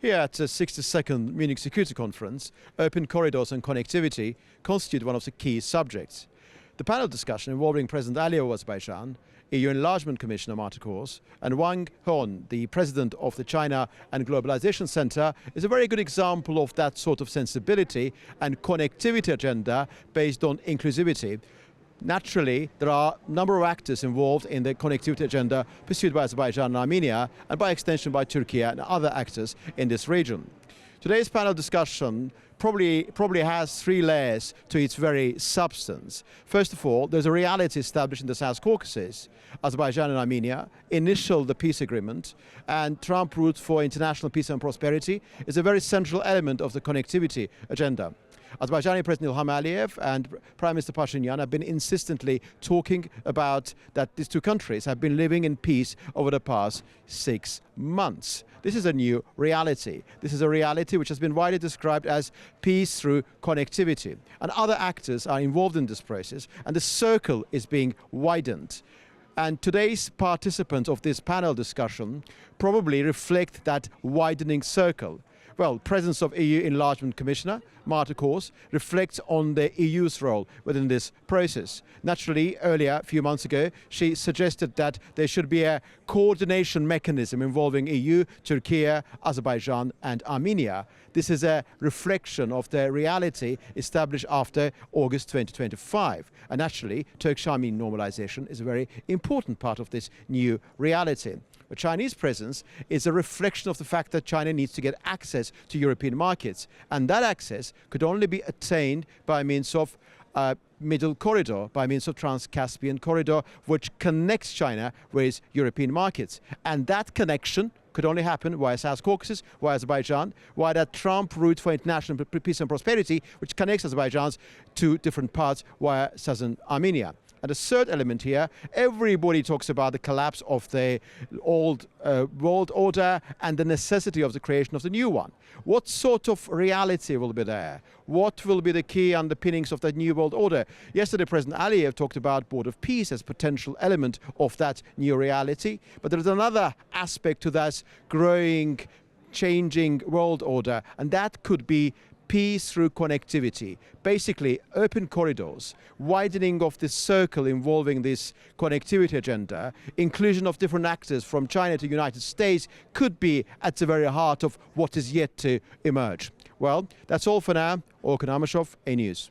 Here at the 62nd Munich Security Conference, open corridors and connectivity constitute one of the key subjects. The panel discussion involving President Aliyev of Azerbaijan, EU Enlargement Commissioner Martin Kors, and Wang Hon, the president of the China and Globalization Center, is a very good example of that sort of sensibility and connectivity agenda based on inclusivity. Naturally, there are a number of actors involved in the connectivity agenda pursued by Azerbaijan and Armenia, and by extension by Turkey and other actors in this region. Today's panel discussion probably has three layers to its very substance. First of all, there's a reality established in the South Caucasus. Azerbaijan and Armenia initialed the peace agreement, and Trump route for international peace and prosperity is a very central element of the connectivity agenda. Azerbaijani President Ilham Aliyev and Prime Minister Pashinyan have been insistently talking about that these two countries have been living in peace over the past 6 months. This is a new reality. This is a reality which has been widely described as peace through connectivity. And other actors are involved in this process, and the circle is being widened. And today's participants of this panel discussion probably reflect that widening circle. Well, presence of EU Enlargement Commissioner Martin Kors reflects on the EU's role within this process. Naturally, earlier, a few months ago, she suggested that there should be a coordination mechanism involving EU, Turkey, Azerbaijan and Armenia. This is a reflection of the reality established after August 2025. And naturally, Turkish-Armenian normalization is a very important part of this new reality. The Chinese presence is a reflection of the fact that China needs to get access to European markets, and that access could only be attained by means of middle corridor, by means of Trans-Caspian corridor, which connects China with European markets. And that connection could only happen via South Caucasus, via Azerbaijan, via that Trump route for international peace and prosperity, which connects Azerbaijan's two different parts via southern Armenia. And the third element here, everybody talks about the collapse of the old world order and the necessity of the creation of the new one. What sort of reality will be there? What will be the key underpinnings of that new world order? Yesterday, President Aliyev talked about Board of Peace as a potential element of that new reality. But there is another aspect to that growing, changing world order, and that could be peace through connectivity. Basically, open corridors, widening of this circle involving this connectivity agenda, inclusion of different actors from China to the United States could be at the very heart of what is yet to emerge. Well, that's all for now. Orkhan Amashov, A News.